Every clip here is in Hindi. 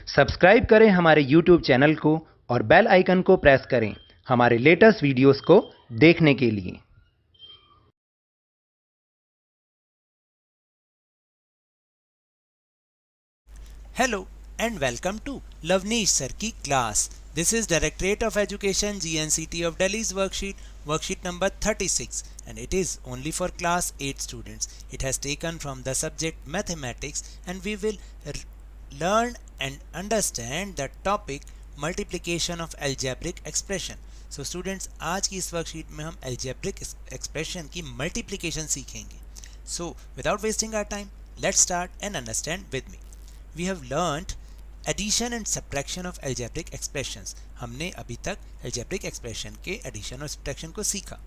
सब्सक्राइब करें हमारे YouTube चैनल को और बेल आइकन को प्रेस करें हमारे लेटेस्ट वीडियोस को देखने के लिए। Hello and welcome to Lavneesh Sir की class. This is Directorate of Education GNCT of Delhi's worksheet number 36, and it is only for class 8 students. It has taken from the subject mathematics, and we will learn and understand the topic multiplication of algebraic expression. So students, आज की इस वर्कशीट में हम algebraic expression की multiplication सीखेंगे. So without wasting our time, let's start and understand with me. We have learnt addition and subtraction of algebraic expressions. हमने अभी तक algebraic expression के addition और subtraction को सीखा.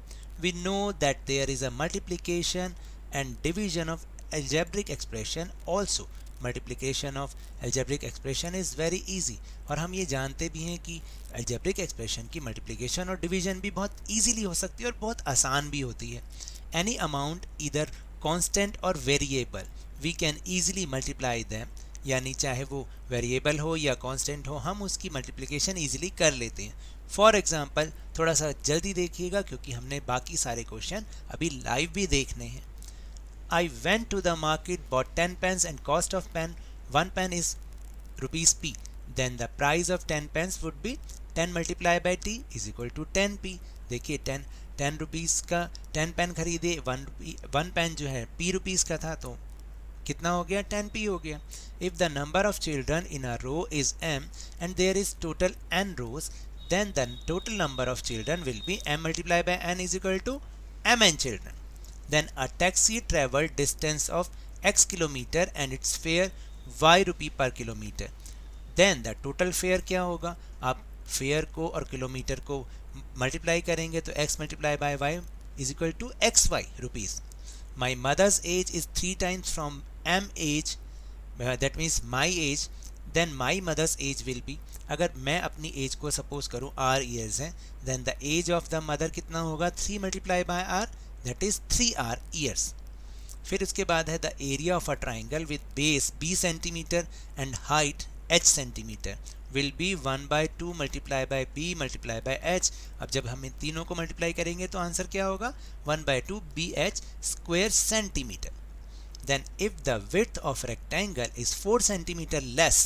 We know that there is a multiplication and division of algebraic expression also. Multiplication of algebraic expression is very easy. और हम ये जानते भी हैं कि algebraic expression की multiplication और division भी बहुत easily हो सकती है और बहुत आसान भी होती है. Any amount either constant or variable, we can easily multiply them. यानी चाहे वो वेरिएबल हो या कांस्टेंट हो, हम उसकी मल्टीप्लिकेशन इजीली कर लेते हैं. फॉर एग्जांपल, थोड़ा सा जल्दी देखिएगा क्योंकि हमने बाकी सारे क्वेश्चन अभी लाइव भी देखने हैं. I went to the market, bought 10 pens and cost of pen 1 pen is rupees p. Then the price of 10 pens would be 10 multiply by t is equal to 10p. देखिए 10 रुपीज़ का 10 पेन खरीदे, 1 पेन जो है p रुपीज़ का था, तो कितना हो गया? 10p हो गया. If the number of children in a row is m and there is total n rows, then the total number of children will be m multiplied by n is equal to mn children. Then a taxi traveled distance of x kilometer and its fare y rupee per kilometer. Then the total fare क्या होगा? आप fare को और किलोमीटर को मल्टीप्लाई करेंगे तो x multiplied by y is equal to xy rupees. My mother's age is 3 times from m age, that means my age. Then my mother's age will be, अगर मैं अपनी एज को सपोज करूँ r years है, then the age of the mother कितना होगा? 3 multiplied by r, that is 3r years. फिर उसके बाद है the area of a triangle with base b centimeter and height h centimeter will be 1 by 2 multiplied by b multiplied by h. अब जब हम इन तीनों को मल्टीप्लाई करेंगे तो आंसर क्या होगा? 1 by 2 bh square centimeter. Then if the width of rectangle is 4 centimeter less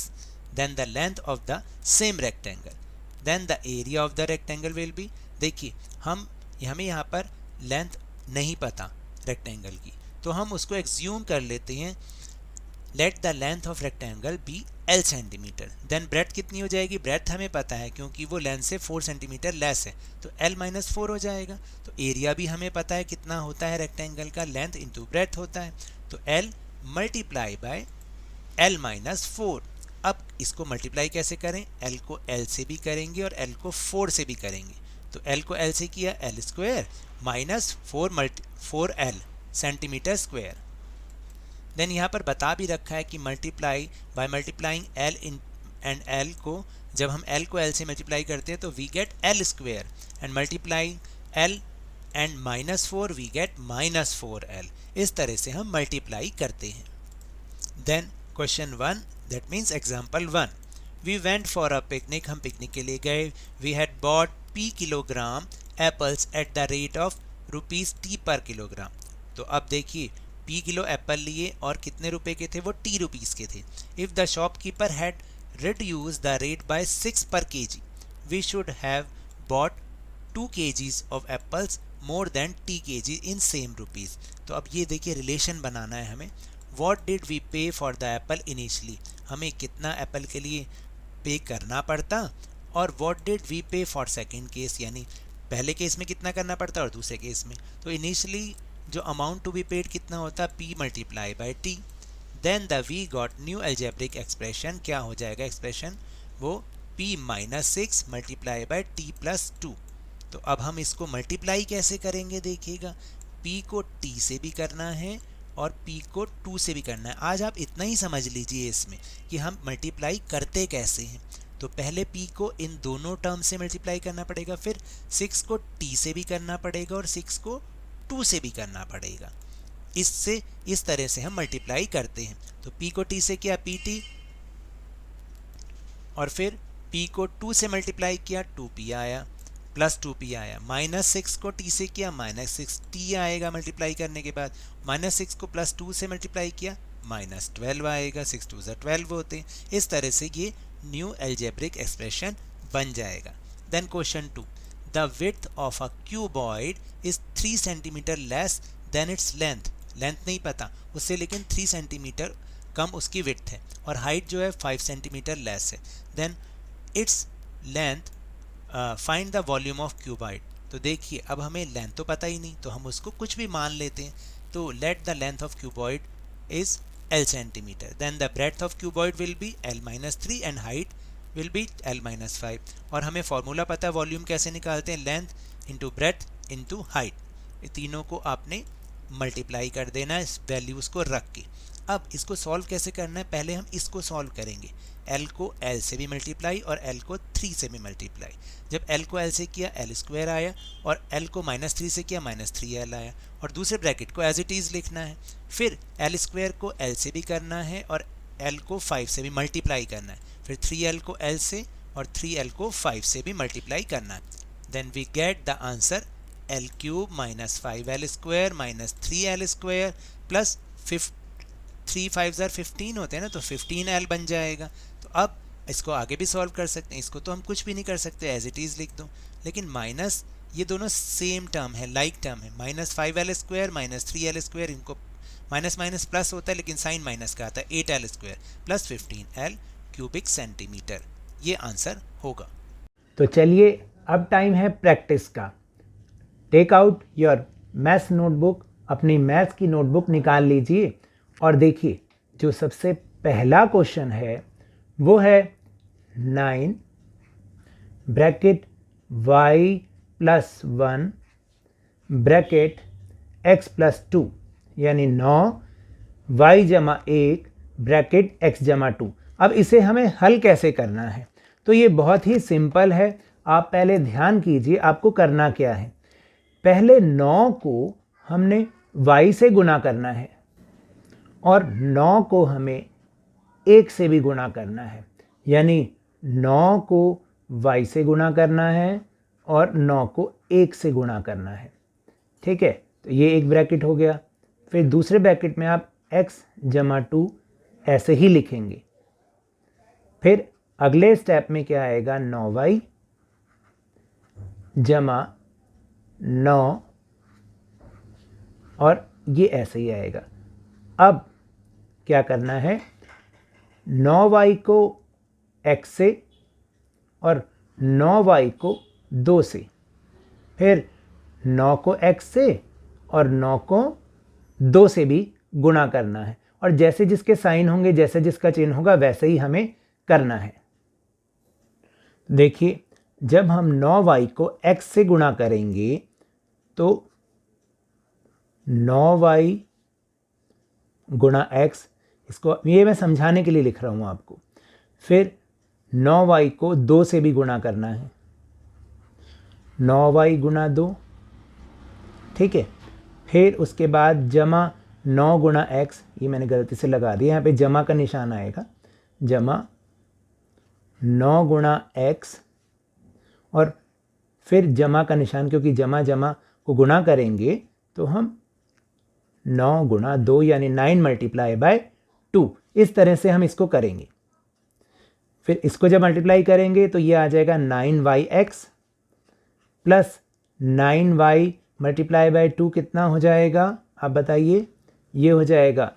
than the length of the same rectangle, then the area of the rectangle will be, देखिए हमें यहाँ पर लेंथ नहीं पता रेक्टेंगल की, तो हम उसको एक्ज्यूम कर लेते हैं. Let the length of rectangle be L centimetre. Then breadth कितनी हो जाएगी? ब्रेथ हमें पता है क्योंकि वो लेंथ से 4 सेंटीमीटर लेस है, तो L माइनस 4 हो जाएगा. तो एरिया भी हमें पता है कितना होता है रेक्टेंगल का, लेंथ इंटू ब्रेथ होता है, तो L multiply by L minus 4. अब इसको मल्टीप्लाई कैसे करें? L को L से भी करेंगे और L को 4 से भी करेंगे. तो L को L से किया, L square minus 4L centimetre square. Then यहाँ पर बता भी रखा है कि multiply by multiplying L and L को, जब हम L को L से मल्टीप्लाई करते हैं तो we get L square, and multiplying L and minus 4 we get minus 4L. इस तरह से हम मल्टीप्लाई करते हैं. Then question 1, that means example 1. We went for a picnic, हम पिकनिक के लिए गए. We had bought p kilogram apples at the rate of rupees t per kilogram. तो अब देखिए p किलो एप्पल लिए और कितने रुपए के थे? वो t रुपीज़ के थे. If the shopkeeper had reduced the rate by 6 per kg, we should have bought 2 kgs of apples more than t kg in same rupees. तो अब ये देखिए रिलेशन बनाना है हमें. What did we pay for the apple initially? हमें कितना एप्पल के लिए पे करना पड़ता, और what did we pay for second case, यानी पहले केस में कितना करना पड़ता और दूसरे केस में. तो इनिशियली जो अमाउंट टू बी पेड कितना होता? p multiply by t. Then the we got new algebraic expression. क्या हो जाएगा एक्सप्रेशन? वो p minus 6 multiply by t plus 2. तो अब हम इसको मल्टीप्लाई कैसे करेंगे? देखिएगा, p को t से भी करना है और p को 2 से भी करना है. आज आप इतना ही समझ लीजिए इसमें कि हम मल्टीप्लाई करते कैसे हैं. तो पहले p को इन दोनों टर्म से मल्टीप्लाई करना पड़ेगा, फिर 6 को t से भी करना पड़ेगा और 6 को 2 से भी करना पड़ेगा. इससे इस तरह से हम मल्टीप्लाई करते हैं. तो p को t से किया pt, और फिर p को 2 से मल्टीप्लाई किया 2p आया, प्लस 2p आया, -6 को t से किया -6t आएगा मल्टीप्लाई करने के बाद, -6 को प्लस 2 से मल्टीप्लाई किया -12 आएगा, 6 2 12 होते हैं। इस तरह से ये न्यू अलजेब्रिक एक्सप्रेशन बन जाएगा। Then question 2, the width of a cuboid is 3 centimetre less than its length, length नहीं पता उससे, लेकिन 3 सेंटीमीटर कम उसकी विड्थ है और हाइट जो है 5 सेंटीमीटर लेस है। Then its length find the volume of cuboid. तो देखिए अब हमें लेंथ तो पता ही नहीं, तो हम उसको कुछ भी मान लेते हैं। तो let the length of cuboid is L centimetre, then the breadth of cuboid will be L-3 and height will be L-5। और हमें फॉर्मूला पता है वॉल्यूम कैसे निकालते हैं, length into breadth into height, ये तीनों को आपने मल्टीप्लाई कर देना है इस वैल्यूज़ को रख के। अब इसको सॉल्व कैसे करना है, पहले हम इसको सॉल्व करेंगे। L को L से भी मल्टीप्लाई और L को 3 से भी मल्टीप्लाई। जब L को L से किया L² आया और L को -3 से किया -3L आया, और दूसरे ब्रैकेट को एज इट इज़ लिखना है। फिर L² को L से भी करना है और L को 5 से भी मल्टीप्लाई करना है। फिर 3L को L से और 3L को 5 से भी मल्टीप्लाई करना है। Then we get the answer L³ -5L² -3L² plus 3 5 15 होते हैं ना, तो 15L बन जाएगा। तो अब इसको आगे भी सॉल्व कर सकते हैं, इसको तो हम कुछ भी नहीं कर सकते, एज इट इज़ लिख दो। लेकिन माइनस, ये दोनों सेम टर्म है, लाइक टर्म है, -5L² -3L², इनको माइनस माइनस प्लस होता है लेकिन साइन माइनस का आता है, 8L² plus 15L cubic centimetre, ये आंसर होगा। तो चलिए अब टाइम है प्रैक्टिस का। Take out your maths notebook, अपनी मैथ्स की नोटबुक निकाल लीजिए और देखिए जो सबसे पहला क्वेश्चन है वो है 9 ब्रैकेट y+1 ब्रैकेट x+2, यानी 9 y+1 ब्रैकेट x+2। अब इसे हमें हल कैसे करना है, तो ये बहुत ही सिंपल है। आप पहले ध्यान कीजिए आपको करना क्या है। पहले 9 को हमने y से गुणा करना है और 9 को हमें 1 से भी गुणा करना है, यानी 9 को y से गुणा करना है और 9 को 1 से गुणा करना है। ठीक है, तो ये एक ब्रैकेट हो गया। फिर दूसरे ब्रैकेट में आप x+2 ऐसे ही लिखेंगे। फिर अगले स्टेप में क्या आएगा, 9y जमा 9 और ये ऐसे ही आएगा। अब क्या करना है, 9y को x से और 9y को 2 से, फिर 9 को x से और 9 को 2 से भी गुणा करना है, और जैसे जिसके साइन होंगे, जैसे जिसका चिन्ह होगा वैसे ही हमें करना है। देखिए जब हम 9y को x से गुणा करेंगे तो 9y गुणा x, इसको ये मैं समझाने के लिए लिख रहा हूँ आपको। फिर 9y को 2 से भी गुणा करना है, 9y गुणा 2, ठीक है। फिर उसके बाद जमा 9 गुणा x, ये मैंने गलती से लगा दिया, यहाँ पे जमा का निशान आएगा, जमा 9 गुणा x, और फिर जमा का निशान, क्योंकि जमा जमा को गुणा करेंगे तो हम 9 गुणा 2 यानी 9 मल्टीप्लाई बाय 2, इस तरह से हम इसको करेंगे। फिर इसको जब मल्टीप्लाई करेंगे तो ये आ जाएगा 9yx plus 9y multiply by 2 कितना हो जाएगा, आप बताइए। ये हो जाएगा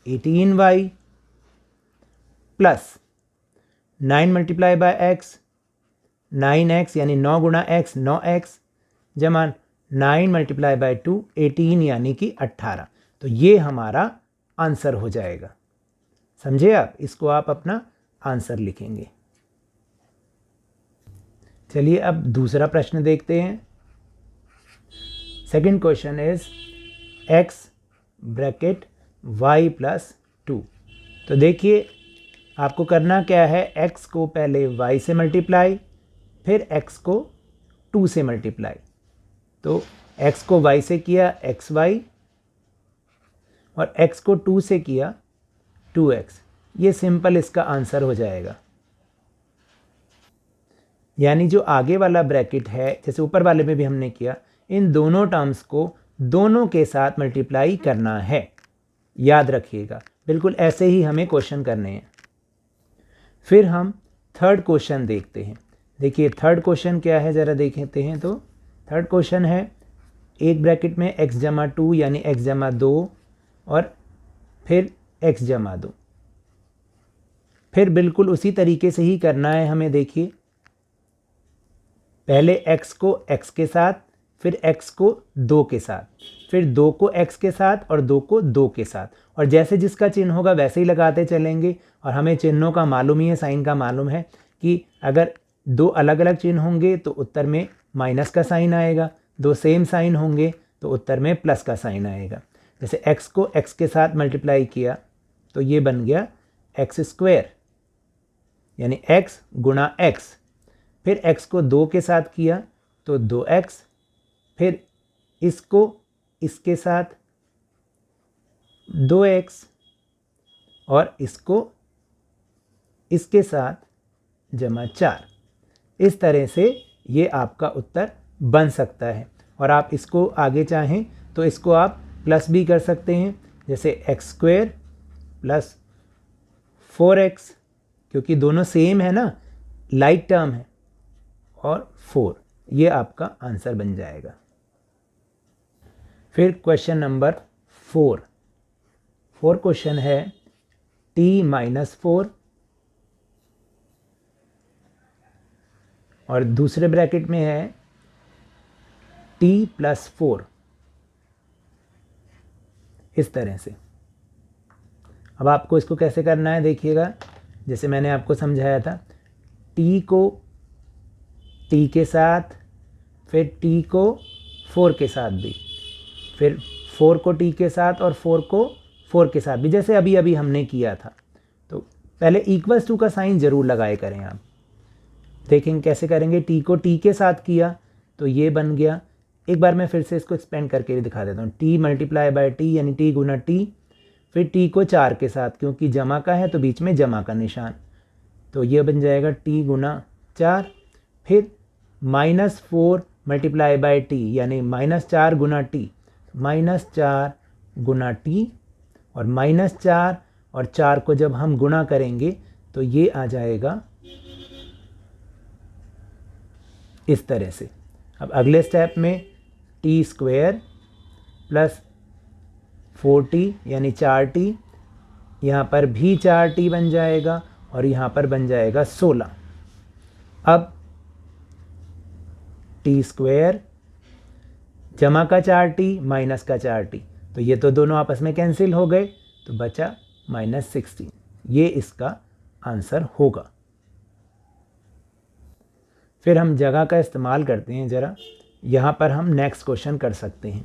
18y plus 9 multiply by x 9x यानी 9 गुणा x 9x जमा 9 मल्टीप्लाई बाय 2 18 यानी कि 18। तो ये हमारा आंसर हो जाएगा, समझे आप। इसको आप अपना आंसर लिखेंगे। चलिए अब दूसरा प्रश्न देखते हैं। Second question is x bracket y+2। तो देखिए आपको करना क्या है, x को पहले y से मल्टीप्लाई, फिर x को 2 से मल्टीप्लाई। तो x को y से किया xy और x को 2 से किया 2x, ये सिंपल इसका आंसर हो जाएगा। यानी जो आगे वाला ब्रैकेट है, जैसे ऊपर वाले में भी हमने किया, इन दोनों टर्म्स को दोनों के साथ मल्टीप्लाई करना है। याद रखिएगा, बिल्कुल ऐसे ही हमें क्वेश्चन करने हैं। फिर हम थर्ड क्वेश्चन देखते हैं। देखिए थर्ड क्वेश्चन क्या है, ज़रा देखते हैं। तो थर्ड क्वेश्चन है, एक ब्रैकेट में x जमा 2 यानी x जमा 2 और फिर x जमा 2। फिर बिल्कुल उसी तरीके से ही करना है हमें। देखिए पहले x को x के साथ, फिर x को 2 के साथ, फिर 2 को x के साथ और 2 को 2 के साथ, और जैसे जिसका चिन्ह होगा वैसे ही लगाते चलेंगे। और हमें चिन्हों का मालूम ही है, साइन का मालूम है कि अगर दो अलग अलग चिन्ह होंगे तो उत्तर में माइनस का साइन आएगा, दो सेम साइन होंगे तो उत्तर में प्लस का साइन आएगा। जैसे x को x के साथ मल्टीप्लाई किया तो ये बन गया x स्क्वायर यानी x गुणा x। फिर x को 2 के साथ किया तो 2x, फिर इसको इसके साथ 2x और इसको इसके साथ जमा 4। इस तरह से ये आपका उत्तर बन सकता है। और आप इसको आगे चाहें तो इसको आप प्लस भी कर सकते हैं, जैसे x स्क्वायर प्लस 4x, क्योंकि दोनों सेम है ना, लाइक टर्म है, और 4, ये आपका आंसर बन जाएगा। फिर क्वेश्चन नंबर 4 क्वेश्चन है t माइनस 4 और दूसरे ब्रैकेट में है t प्लस 4। इस तरह से अब आपको इसको कैसे करना है देखिएगा, जैसे मैंने आपको समझाया था, t को t के साथ, फिर t को 4 के साथ भी, फिर 4 को t के साथ और 4 को 4 के साथ भी, जैसे अभी अभी हमने किया था। तो पहले इक्वल्स टू का साइन ज़रूर लगाए करें आप। देखेंगे कैसे करेंगे। t को t के साथ किया तो ये बन गया, एक बार मैं फिर से इसको एक्सपेंड करके भी दिखा देता हूँ। t मल्टीप्लाई बाय t यानी t गुना t, फिर t को 4 के साथ, क्योंकि जमा का है तो बीच में जमा का निशान, तो ये बन जाएगा t गुना 4। फिर -4 मल्टीप्लाई बाय t यानी -4 गुना t, -4 गुना t, और -4 और 4 को जब हम गुणा करेंगे तो ये आ जाएगा इस तरह से। अब अगले स्टेप में t स्क्वायर प्लस 4t यानी 4t, यहाँ पर भी 4t बन जाएगा और यहाँ पर बन जाएगा 16। अब t स्क्वायर जमा का 4t माइनस का 4t, तो ये तो दोनों आपस में कैंसिल हो गए, तो बचा -16। ये इसका आंसर होगा। फिर हम जगह का इस्तेमाल करते हैं ज़रा, यहाँ पर हम नेक्स्ट क्वेश्चन कर सकते हैं।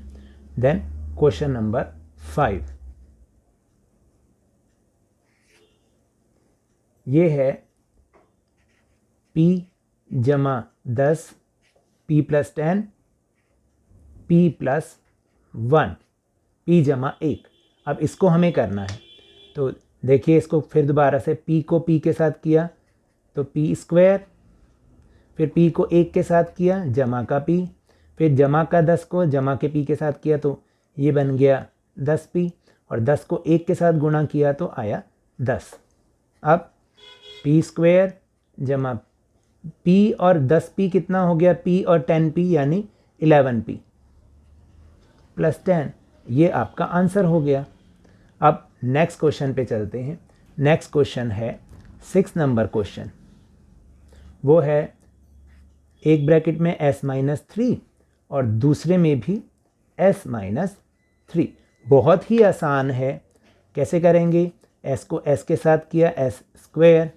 देन क्वेश्चन नंबर 5 ये है p जमा 10 p plus 10 p plus 1 p जमा 1। अब इसको हमें करना है, तो देखिए इसको फिर दोबारा से p को p के साथ किया तो p स्क्वायर, फिर p को 1 के साथ किया जमा का p, फिर जमा का 10 को जमा के p के साथ किया तो ये बन गया 10p, और 10 को 1 के साथ गुणा किया तो आया 10। अब p स्क्वायर जमा p और 10p कितना हो गया, p और 10p यानी 11p प्लस 10, ये आपका आंसर हो गया। अब नेक्स्ट क्वेश्चन पे चलते हैं। नेक्स्ट क्वेश्चन है 6 नंबर क्वेश्चन। वो है एक ब्रैकेट में s-3 और दूसरे में भी s-3। बहुत ही आसान है। कैसे करेंगे, s को s के साथ किया s स्क्वायर,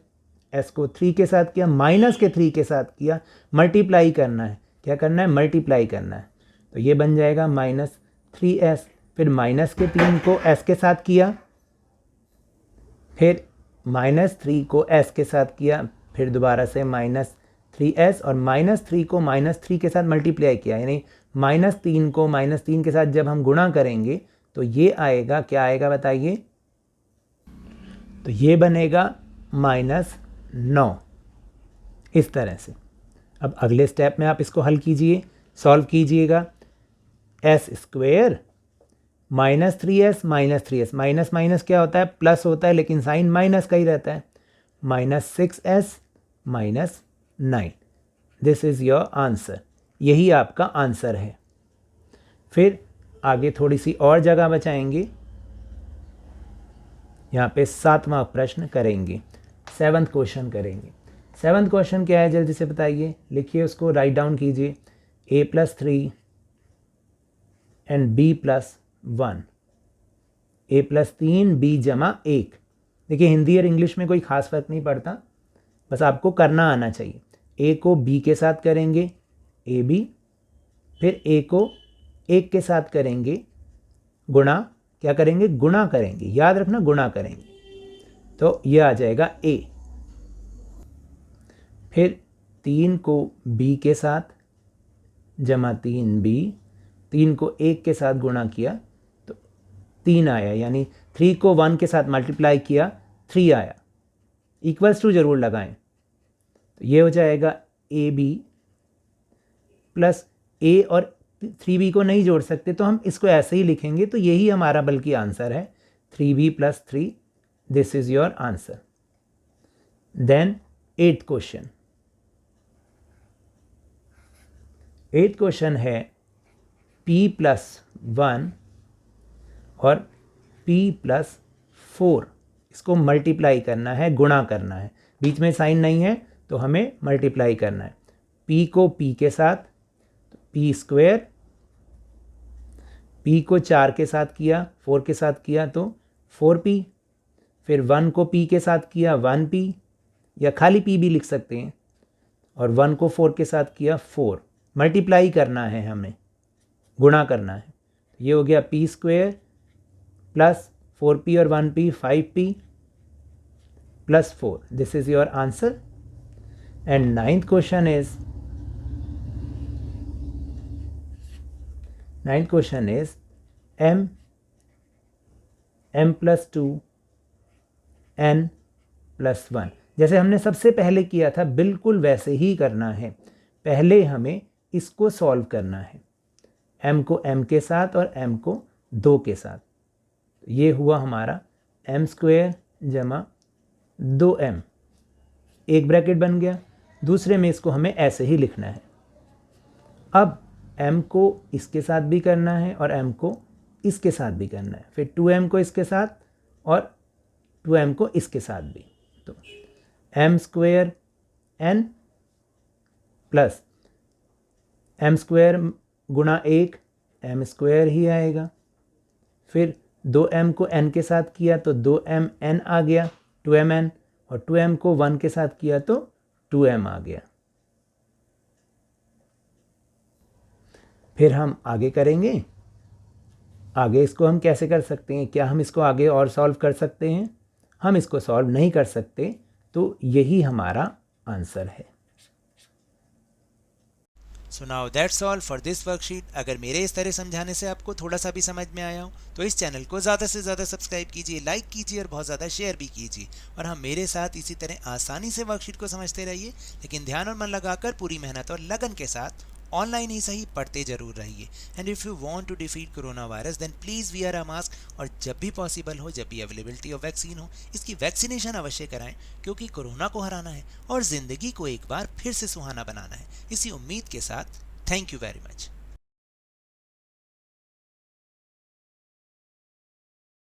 s को 3 के साथ किया, माइनस के 3 के साथ किया, मल्टीप्लाई करना है। क्या करना है, मल्टीप्लाई करना है। तो ये बन जाएगा -3s, फिर माइनस के 3 को s के साथ किया, फिर -3 को s के साथ किया, फिर दोबारा से -3s और -3 को -3 के साथ मल्टीप्लाई किया, यानी -3 को -3 के साथ जब हम गुणा करेंगे तो ये आएगा, क्या आएगा बताइए, तो ये बनेगा -9 इस तरह से। अब अगले स्टेप में आप इसको हल कीजिए, सॉल्व कीजिएगा। S square minus 3s minus minus क्या होता है, प्लस होता है, लेकिन साइन माइनस का ही रहता है। Minus 6s minus 9, this is your answer. यही आपका आंसर है। फिर आगे थोड़ी सी और जगह बचाएंगे, यहाँ पे 7वां प्रश्न करेंगे, 7th क्वेश्चन करेंगे। 7th क्वेश्चन क्या है, जल्दी से बताइए, लिखिए उसको, राइट डाउन कीजिए। a+3 and b+1, a+3 b जमा 1। देखिए हिंदी और इंग्लिश में कोई ख़ास फ़र्क नहीं पड़ता, बस आपको करना आना चाहिए। a को b के साथ करेंगे ab, फिर a को 1 के साथ करेंगे गुणा, क्या करेंगे, गुणा करेंगे, याद रखना गुणा करेंगे, तो यह आ जाएगा a। फिर 3 को b के साथ जमा 3b, 3 को 1 के साथ गुणा किया तो 3 आया, यानी 3 को 1 के साथ मल्टीप्लाई किया 3 आया। इक्वल्स टू ज़रूर लगाएं, तो ये हो जाएगा ab प्लस a, और 3b को नहीं जोड़ सकते तो हम इसको ऐसे ही लिखेंगे, तो यही हमारा बल्कि आंसर है, 3b + 3, this is your answer. Then 8th question. 8th question है p+1 और p+4, इसको मल्टीप्लाई करना है, गुणा करना है, बीच में साइन नहीं है तो हमें मल्टीप्लाई करना है। p को p के साथ p², p को 4 के साथ किया, 4 के साथ किया तो 4p, फिर 1 को p के साथ किया 1p, या खाली p भी लिख सकते हैं, और 1 को 4 के साथ किया 4। मल्टीप्लाई करना है, हमें गुणा करना है, ये हो गया p² प्लस 4p और 1p 5p plus 4, this is your answer. And 9th question is m+2 n+1। जैसे हमने सबसे पहले किया था बिल्कुल वैसे ही करना है। पहले हमें इसको सॉल्व करना है, m को m के साथ और m को 2 के साथ। ये हुआ हमारा m² जमा 2m, एक ब्रैकेट बन गया। दूसरे में इसको हमें ऐसे ही लिखना है। अब m को इसके साथ भी करना है और m को इसके साथ भी करना है, फिर 2m को इसके साथ और 2m को इसके साथ भी, तो m² n प्लस m² गुणा 1 m² ही आएगा। फिर 2m को n के साथ किया तो 2mn आ गया, 2mn, और 2m को 1 के साथ किया तो 2m आ गया। फिर हम आगे करेंगे। आगे इसको हम कैसे कर सकते हैं, क्या हम इसको आगे और सॉल्व कर सकते हैं? हम इसको सॉल्व नहीं कर सकते, तो यही हमारा आंसर है। So now that's all for this worksheet. अगर मेरे इस तरह समझाने से आपको थोड़ा सा भी समझ में आया हो तो इस चैनल को ज़्यादा से ज़्यादा सब्सक्राइब कीजिए, लाइक कीजिए और बहुत ज़्यादा शेयर भी कीजिए। और हम मेरे साथ इसी तरह आसानी से वर्कशीट को समझते रहिए, लेकिन ध्यान और मन लगाकर पूरी मेहनत और लगन के साथ ऑनलाइन ही सही पढ़ते जरूर रहिए। And if you want to defeat corona virus then please wear a mask, और जब भी पॉसिबल हो, जब भी अवेलेबिलिटी ऑफ वैक्सीन हो, इसकी वैक्सीनेशन अवश्य कराएं, क्योंकि कोरोना को हराना है और ज़िंदगी को एक बार फिर से सुहाना बनाना है। इसी उम्मीद के साथ थैंक यू वेरी मच।